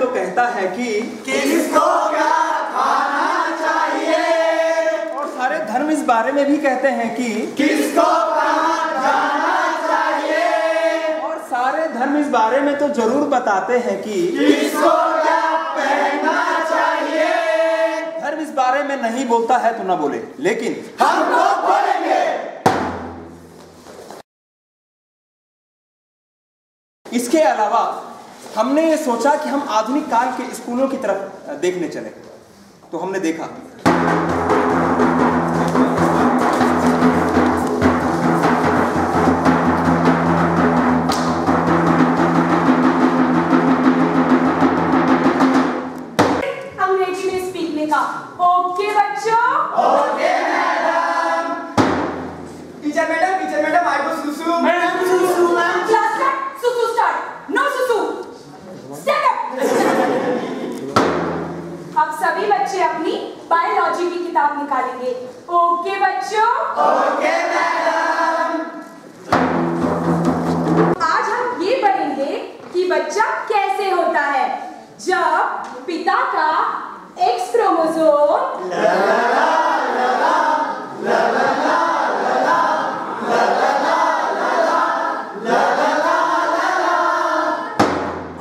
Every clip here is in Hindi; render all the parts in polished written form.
तो कहता है कि किसको क्या खाना चाहिए, और सारे धर्म इस बारे में भी कहते हैं कि किसको कहाँ जाना चाहिए, और सारे धर्म इस बारे में तो जरूर बताते हैं कि किसको क्या पहनना चाहिए। धर्म इस बारे में नहीं बोलता है तो ना बोले, लेकिन हम लोग बोलेंगे। इसके अलावा हमने ये सोचा कि हम आधुनिक काल के स्कूलों की तरफ देखने चले, तो हमने देखा अंग्रेजी में सीखने का। ओके बच्चों, ओके मैडम। टीचर मैडम आई गो सुसु। मैडम सुसु मैम। क्लास स्टार्ट, सुसु स्टार्ट, नो सुसु, स्टैंड अप। अब सभी बच्चे अपनी बायोलॉजी की किताब निकालेंगे। ओके बच्चों, ओके मैडम। आज हम ये पढ़ेंगे कि बच्चा कैसे होता है जब पिता का एक्स क्रोमोसोम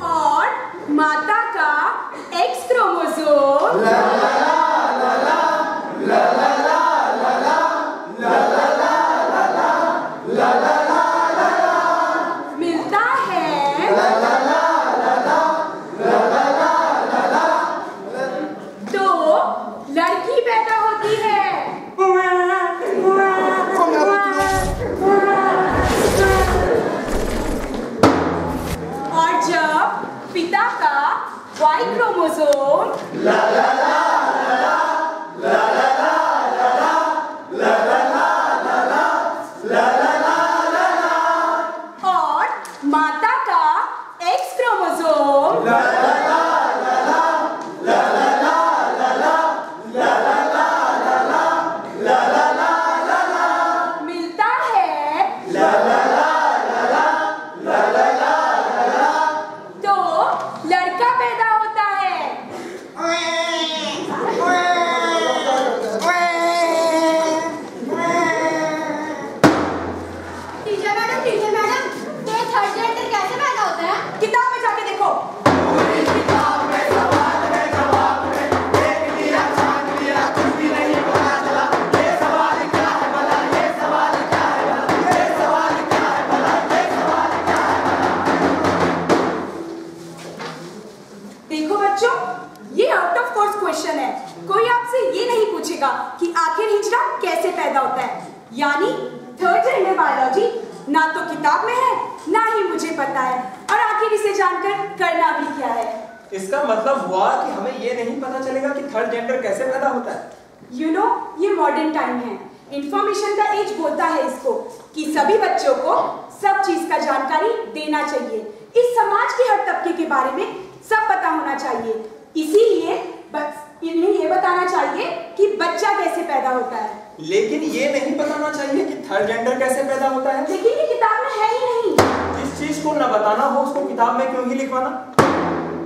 और माता का एक्स क्रोमोसोम मिलता है तो लड़की पैदा होती है। और जब पिता का वाई क्रोमोसोम और माता का एक्स क्रोमोसोम मिलता है तो लड़का पैदा होता है। टीचर मैडम, ये थर्ड जेंडर कैसे पैदा होता है? किताब में जाके देखो। किताब में सवाल में जवाब में देख लिया छान लिया कुछ भी नहीं पता चला। ये सवाल क्या है भला, ये सवाल क्या है भला, ये सवाल क्या है भला, ये सवाल क्या है भला। देखो बच्चों, ये आउट ऑफ कोर्स क्वेश्चन है। कोई आपसे ये नहीं पूछेगा कि आखिर हिजड़ा कैसे पैदा होता है। यानी थर्ड जेंडर बायोलॉजी ना तो किताब में है ना ही मुझे पता है, और आखिर इसे जानकर करना भी क्या है। इसका मतलब हुआ कि हमें ये नहीं पता चलेगा कि थर्ड जेंडर कैसे पैदा होता है। यू नो, ये मॉडर्न टाइम है, इंफॉर्मेशन का एज बोलता है इसको कि सभी बच्चों को सब चीज का जानकारी देना चाहिए। इस समाज के हर तबके के बारे में सब पता होना चाहिए। इसीलिए इन्हें ये बताना चाहिए कि बच्चा कैसे पैदा होता है। लेकिन ये नहीं बताना चाहिए कि थर्ड जेंडर कैसे पैदा होता है। लेकिन ये किताब में है ही नहीं। जिस चीज को न बताना हो उसको किताब में क्यों ही लिखवाना।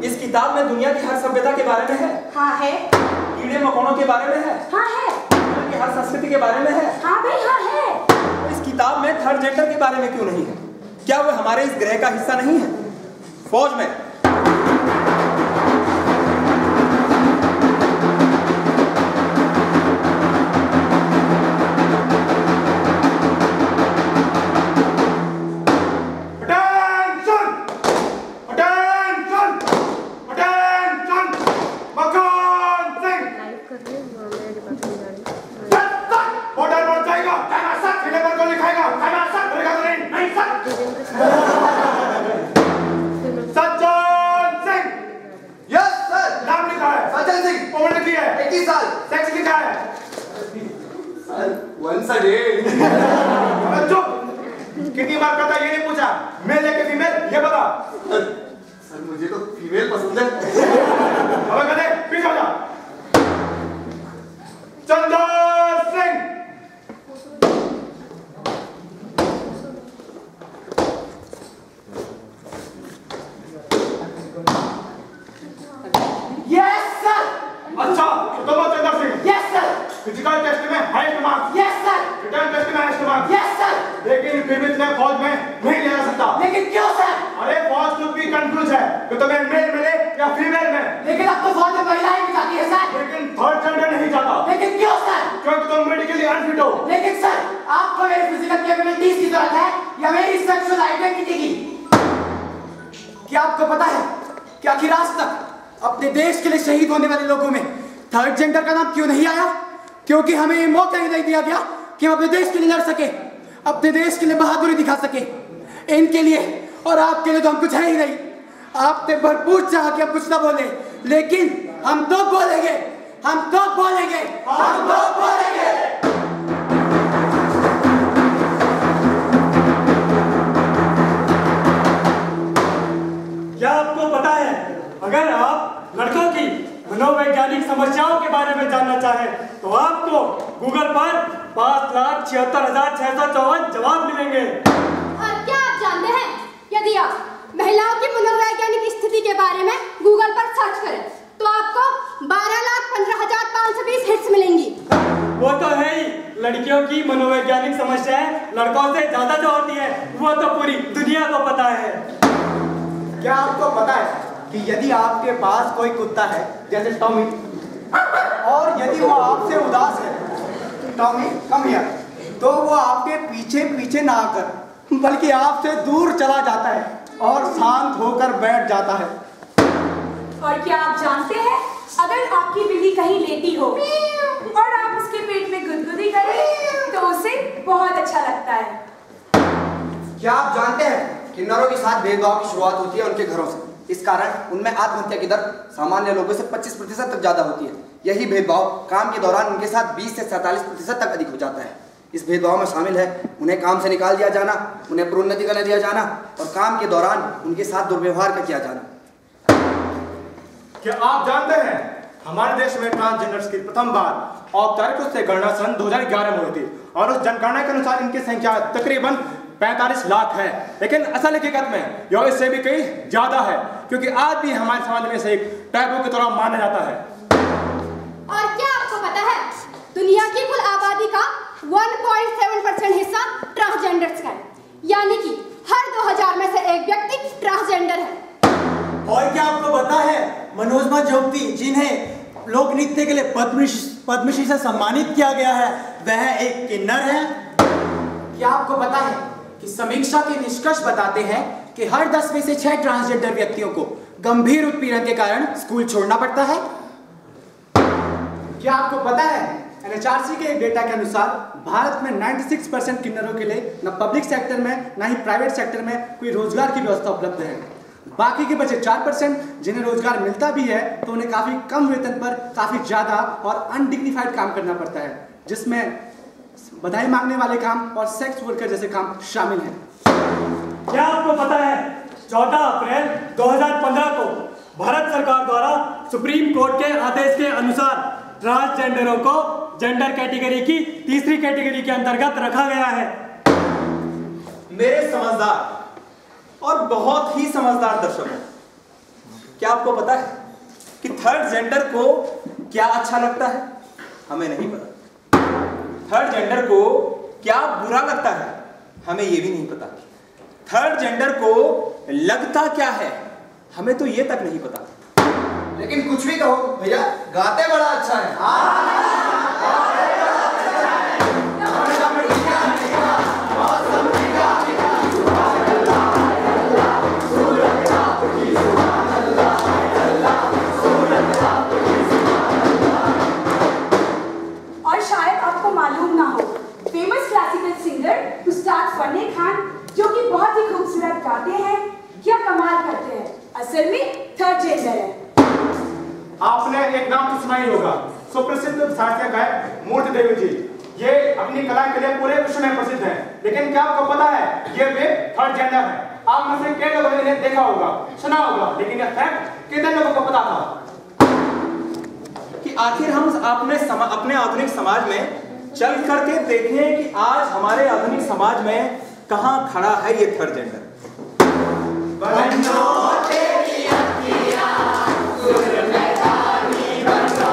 इस किताब में दुनिया की हर सभ्यता के बारे में है। हाँ है। कीड़े मकोड़ों के बारे में है। हाँ है। दुनिया की हर संस्कृति के बारे में है। हाँ भाई हाँ है। तो इस किताब में थर्ड जेंडर के बारे में क्यों नहीं है? क्या वो हमारे इस ग्रह का हिस्सा नहीं है? फौज में कितनी बार कहता ये नहीं पूछा, मेल है कि फीमेल ये बता। सर मुझे तो फीमेल पसंद है। अब कहते पीछे हो जा। चंदर सिंह। अच्छा, तो Chandra Singh. Yes sir. Physical test में highest marks. Yes sir. Written test में हाईएस्ट मार्क्स। Yes sir. लेकिन फिर भी तुम्हें फौज में नहीं ले जा सकता। लेकिन क्यों सर? अरे फौज खुद भी कंफ्यूज है कि तुम्हें मेल मिले या फीमेल में। लेकिन अब तो फौज में महिलाएं भी जाती है सर। लेकिन थर्ड जेंडर नहीं जाता। लेकिन क्यों सर? क्योंकि तुम मेडिकली अनफिट हो। लेकिन सर, आपको मेरी फिजिकल कैपेबिलिटीज की जरूरत है या मेरी सेक्सुअल आइडेंटिटी की? क्या आपको पता है कि आखिर आज तक अपने देश के लिए शहीद होने वाले लोगों में थर्ड जेंडर का नाम क्यों नहीं आया? क्योंकि हमें ये मौका ही नहीं दिया गया कि हम अपने देश के लिए लड़ सके, अपने देश के लिए बहादुरी दिखा सके। इनके लिए और आपके लिए तो हम कुछ है ही नहीं। आपने भरपूर चाह के अब कुछ ना बोले, लेकिन हम तो बोलेंगे, हम तो बोलेंगे, हम तो बोलेंगे। क्या आपको पता है, अगर आप लड़कों की मनोवैज्ञानिक समस्याओं के बारे में जानना चाहें तो आपको गूगल पर 5,76,654 जवाब मिलेंगे। और क्या आप जानते हैं, यदि आप महिलाओं की मनोवैज्ञानिक स्थिति के बारे में गूगल पर सर्च करें तो आपको 12,15,520 हिट्स मिलेंगी। वो तो है ही, लड़कियों की मनोवैज्ञानिक समस्याएं लड़कों से ज्यादा जो होती है वो तो पूरी दुनिया को पता है। क्या आपको पता है कि यदि आपके पास कोई कुत्ता है जैसे टॉमी, और यदि वो आपसे उदास है, टॉमी कम हियर, तो वो आपके पीछे पीछे ना आकर बल्कि आपसे दूर चला जाता है और शांत होकर बैठ जाता है। और क्या आप जानते हैं, अगर आपकी बिल्ली कहीं लेटी हो और आप उसके पेट में गुदगुदी करें तो उसे बहुत अच्छा लगता है। क्या आप जानते हैं किन्नरों के साथ भेदभाव की शुरुआत होती है उनके घरों से। इस कारण उनमें आत्महत्या की दर सामान्य लोगों से 25% तक ज्यादा होती है। यही भेदभाव काम के दौरान उनके साथ 20 से 47% तक अधिक हो जाता है। इस भेदभाव में शामिल है उन्हें काम से निकाल दिया जाना, उन्हें प्रोन्नति का न दिया जाना और काम के दौरान उनके साथ दुर्व्यवहार का किया जाना। क्या आप जानते हैं हमारे देश में ट्रांसजेंडर्स की प्रथम बार औपचारिक रूप से गणना सन 2011 में हुई थी और उस जनगणना के अनुसार इनकी संख्या तकरीबन 45 लाख है। लेकिन असल हकीकत में यह इससे भी कहीं ज्यादा है, क्योंकि आज भी हमारे समाज में से एक टैबू की तरह माना जाता है। और क्या आपको पता है, दुनिया की कुल आबादी का 1.7% हिस्सा ट्रांसजेंडर्स का है, यानी कि हर 2000 में से एक व्यक्ति ट्रांसजेंडर है। और क्या आपको पता है, मनोरमा जोगती जिन्हें लोक नृत्य के लिए पद्मश्री से सम्मानित किया गया है, वह एक किन्नर है। क्या आपको पता है कि समीक्षा के निष्कर्ष बताते हैं कि हर 10 में से 6 ट्रांसजेंडर व्यक्तियों को गंभीर उत्पीड़न के कारण स्कूल छोड़ना पड़ता है। क्या आपको पता है, NHRC के एक डेटा के अनुसार भारत में 96% किन्नरों के लिए न पब्लिक सेक्टर में न ही प्राइवेट सेक्टर में कोई रोजगार की व्यवस्था उपलब्ध है। बाकी के बचे 4% जिन्हें रोजगार मिलता भी है तो उन्हें काफी कम वेतन पर काफी ज्यादा और अनडिग्निफाइड काम करना पड़ता है, जिसमें बधाई मांगने वाले काम और सेक्स वर्कर जैसे काम शामिल हैं। क्या आपको पता है, 14 अप्रैल 2015 को भारत सरकार द्वारा सुप्रीम कोर्ट के आदेश के अनुसार ट्रांसजेंडरों को जेंडर कैटेगरी की तीसरी कैटेगरी के अंतर्गत रखा गया है। मेरे समझदार और बहुत ही समझदार दर्शकों, क्या आपको पता है कि थर्ड जेंडर को क्या अच्छा लगता है? हमें नहीं पता। थर्ड जेंडर को क्या बुरा लगता है? हमें यह भी नहीं पता। थर्ड जेंडर को लगता क्या है? हमें तो यह तक नहीं पता। लेकिन कुछ भी कहो भैया, गाते बड़ा अच्छा है। और शायद आपको मालूम ना हो, फेमस क्लासिकल सिंगर उस्ताद फन्ने खान, जो कि बहुत ही खूबसूरत गाते हैं, क्या कमाल करते हैं, असल में थर्ड जेंडर है। आपने एक नाम तो सुना ही होगा, सुप्रसिद्ध भारतीय गायक मूर्ति देवी जी। ये अपनी कला के लिए पूरे विश्व में प्रसिद्ध हैं। लेकिन क्या आपको पता है, ये वे थर्ड जेंडर है। आप में से कई लोगों ने इन्हें देखा होगा, सुना होगा, लेकिन यह फैक्ट कितने लोगों को पता था कि आखिर हम अपने आधुनिक समाज में चल करके देखें कि आज हमारे आधुनिक समाज में कहां खड़ा है ये थर्ड जेंडर। बनो तेरी अखियां, सुर में धानी बनो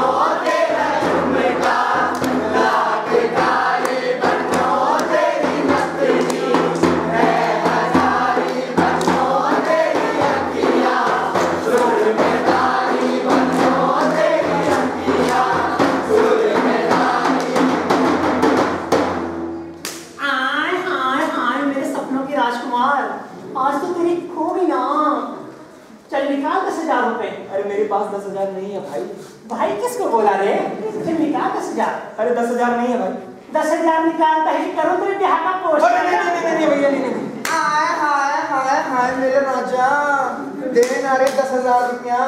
मेरे पास 10,000 नहीं है भाई। भाई किसको बोला रे? फिर निकाल 10,000। अरे 10,000 नहीं है भाई। 10,000 निकालता है करो तेरे ब्याह का पोस्ट। नहीं भैया नहीं। हाय हाय हाय हाय मेरे राजा, दे ना रे 10,000 रुपया।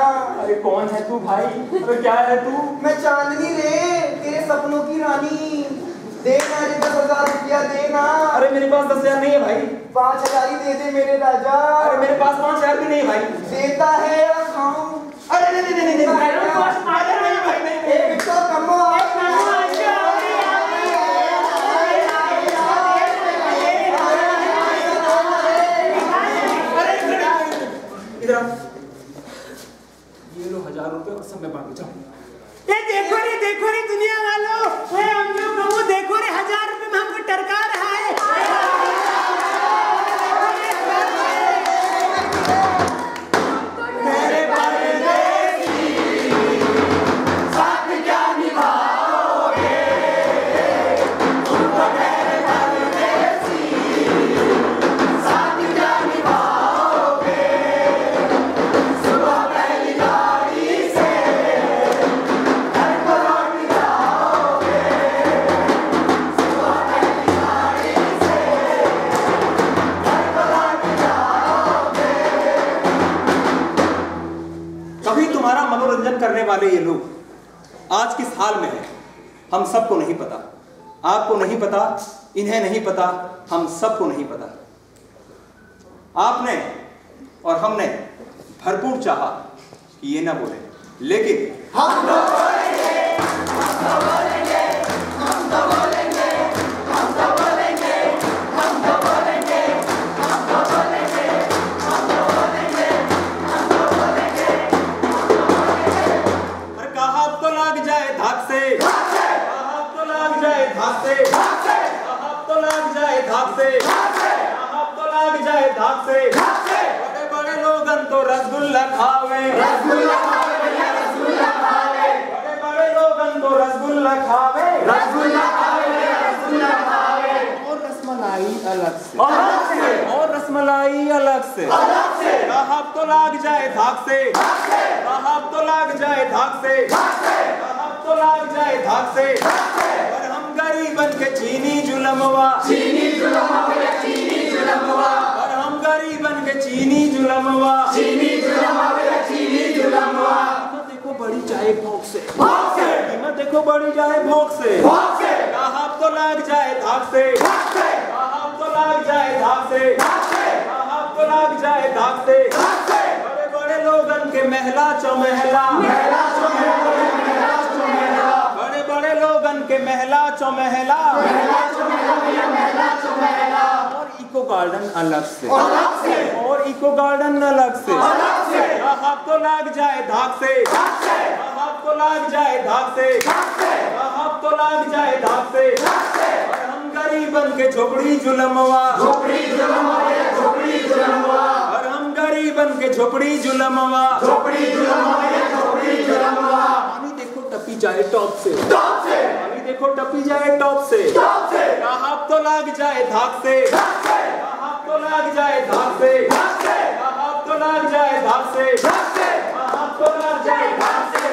अरे कौन है तू भाई? अरे क्या है तू? मैं चांदनी रे, तेरे सपनों की रानी, दे ना रे 10,000 रुपया देना। अरे मेरे पास 10,000 नहीं है भाई। 5,000 ही दे दे मेरे राजा। अरे मेरे पास 5,000 भी नहीं है भाई। देता है या खाऊं? अरे नहीं भाई नहीं। एक तो कमो ये लो 1,000 रुपए और सब मैं बांट जाऊँ। ये देखो रे दुनिया वालों, ये हम लोग को देखो रे 1,000 रुपए में हमको टरका रहा है। मेरे परदेसी साथ क्या निभाओगे, तुमको मेरे परदेसी साथ क्या निभाओगे, सुबह पहली गाड़ी से घर को लौट जाओगे, सुबह पहली गाड़ी से घर को लौट जाओगे। कभी तुम्हारा मनोरंजन करने वाले ये लोग आज किस हाल में हैं, हम सबको नहीं पता। आपको नहीं पता, इन्हें नहीं पता, हम सबको नहीं पता। आपने और हमने भरपूर चाहा कि ये ना बोले, लेकिन हम तो बोलेंगे, हम तो बोलेंगे, हम तो बोलेंगे, हम तो बोलेंगे, हम तो बोलेंगे, हम तो बोलेंगे, हम तो बोलेंगे, हम तो बोलेंगे, अरे कहा अब तो लग जाए धाक से, कहा अब तो लग जाए धाक से, कहा अब तो लग जाए धाक से, कहा अब तो लग जाए धाक से। बड़े बड़े लोगन तो रसगुल्ला खावे, रसगुल्ला खावे भैया, रसगुल्ला खावे, बड़े बड़े लोगन तो रसगुल्ला खावे, रसगुल्ला खावे भैया, रसगुल्ला खावे, और रसमलाई अलग से, अलग से, और रसमलाई अलग से। अलग से, कहा अब तो लग जाए धाक से, कहा अब तो लग जाए धाक से, कहा अब तो लग जाए धाक से। और हम गरीबन के चीनी जुलमवा, चीनी जुलमा भैया, चीनी जुलमवा, और हम गरीबन के चीनी जुलमवा, चीनी जुलमा भैया, चीनी जुलमवा, कीमत देखो बढ़ी जाए भोग से, भोग से, कीमत देखो बढ़ी जाए भोग से। भोग से, कहा अब तो लग जाए धाक से, भाग से, कहा अब तो लग जाए धाक से, भाग से, कहा अब तो लग जाए धाक से। भाग से, बड़े बड़े लोगन के महला चौमहला, मेहला चुमेला, मेहला चुमेला, बड़े बड़े लोगन के महला चौमहला, मेहला चुमेला भैया, मेहला चुमेला, और इको गार्डन अलग से, अलग से, और इको गार्डन अलग से। अलग से, कहा अब तो लग जाए धाक से, भाग से, कहा अब तो लग जाए धाक से, भाग से, कहा अब तो लग जाए धाक से। भाग से, और हम गरीबन के झोपड़ी जुलमवा, झोपड़ी जुलमा भैया, झोपड़ी जुलमवा, और हम गरीबन के झोपड़ी जुलमवा। झोपड़ी जुलमा भैया, झोपड़ी जुलमवा, पानी देखो टपी जाए टॉप से, टॉप से, पानी देखो टपी जाए टॉप से। टॉप से, कहा अब तो लग जाए धाक से, भाग से, कहा अब तो लग जाए धाक से, भाग से, कहा अब तो लग जाए धाक से, भाग से, कहा अब तो लग जाए धाक से।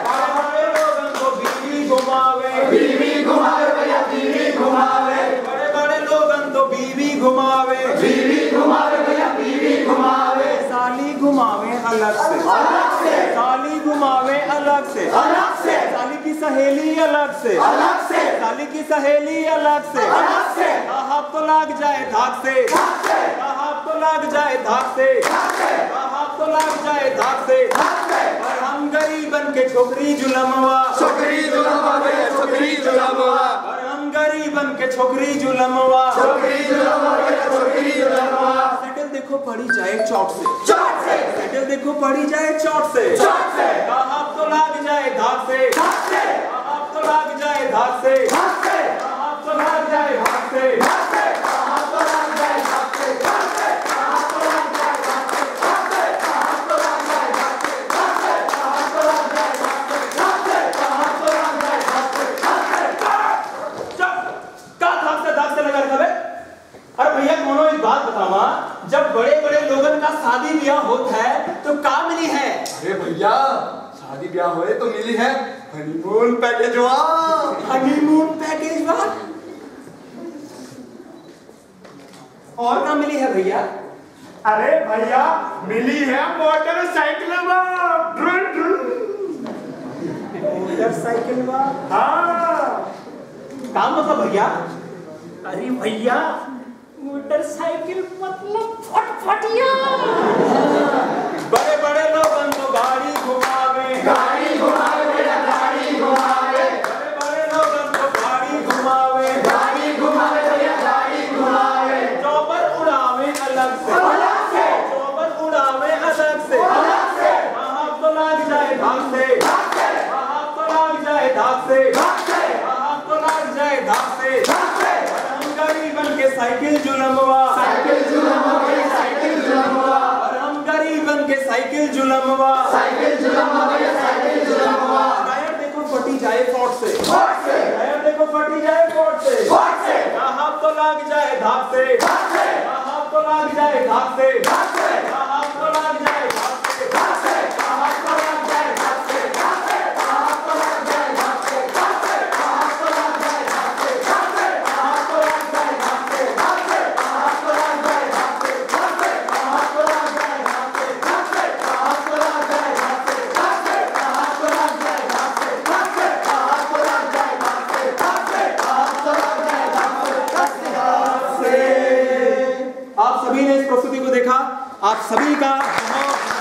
बड़े बड़े लोगन को बीवी घुमावे, बीवी घुमावे भैया, बीवी घुमावे, बड़े बड़े लोगन तो बीवी घुमावे, बीवी घुमावे भैया, बीवी घुमावे, साली घुमावे अलग से, अलग से, साली घुमावे अलग से, अलग से, साली की सहेली अलग से, अलग से, साली की सहेली अलग से। अलग से, कहा अब तो लग जाए धाक से, भाग से, कहा अब तो लग जाए धाक से, भाग से, कहा अब तो लग जाए धाक से। भाग से, और हम गरीबन के छोकरी जुलमवा, छोकरी जुलमा भैया, छोकरी जुलमवा, और हम गरीबन के छोकरी जुलमवा। छोकरी जुलमा भैया, छोकरी जुलमवा, सेटल देखो पड़ी जाए चौक से, चौक से, सेटल देखो पड़ी जाए चौक से। चौक से, कहा अब तो लग जाए धाक से, भाग से, कहा अब तो लग जाए धाक से, भाग से, कहा अब तो लग जाए धाक से। भाग से, कहाँ तो लग जाए भाग से, भाग से, कहाँ तो लग जाए भाग से, भाग से, कहाँ तो लग जाए भाग से, भाग से, कहाँ तो लग जाए भाग से, भाग से, कहाँ तो लग जाए भाग से, भाग से। चुप! का धाक से लगा रखा बे? अरे भैया कोनो एक बात बतावा, जब बड़े बड़े लोगन का शादी ब्याह होता है तो का मिली है? अरे भैया भैया शादी ब्याह हुए तो मिली है हनीमून पैकेज वाह। हनीमून पैकेज वाह। और क्या मिली है भैया? अरे भैया मिली है मोटरसाइकिल मोटरसाइकिल वाह। हाँ काम मतलब भैया? अरे भैया मोटरसाइकिल मतलब फटफटिया। बड़े बड़े लोगन तो गाड़ी घुमावे, गाड़ी घुमावे, गाड़ी घुमावे, बड़े बड़े लोगन तो गाड़ी घुमावे, गाड़ी घुमावे भैया, गाड़ी घुमावे, चौपर उड़ावे अलग से, अलग से, चौपर उड़ावे अलग से, अलग से, वहाँ तो लग जाए धाक से, धाक से, वहाँ तो लग जाए धाक से, धाक से, वहाँ तो लग जाए धाक से, धाक से, हम गरीबन के साइकिल जुलमवा, साइकिल जुलमवा, साइकिल जुलमवा, और हम गरीबन के साइकिल जुलमवा, साइकिल जुलमवा, साइकिल जुलमवा, टायर देखो फटी जाए फोर्ट से, फोर्ट से, टायर देखो फटी जाए फोर्ट से, फोर्ट से, वहाँ तो लग जाए धाक से, धाक से, वहाँ तो लग जाए धाक से, धाक से, वहाँ तो लग जाए धाक से, धाक से, वहाँ तो लग जाए धाक से, धाक से, वहाँ तो लग जाए धाक से, धाक से, वहाँ तो लग जाए धाक से, धाक से, वहाँ तो लग जाए धाक से, धाक से, वहाँ तो लग जाए धाक से, धाक से, वहाँ तो लग जाए धाक से, धाक से, वहाँ तो लग जाए धाक से, धाक से, वहाँ तो लग जाए धाक से, धाक से, वहाँ तो लग जाए धाक से, धाक से, वहाँ तो लग जाए धाक से, धाक से। आप सभी ने इस प्रस्तुति को देखा, आप सभी का बहुत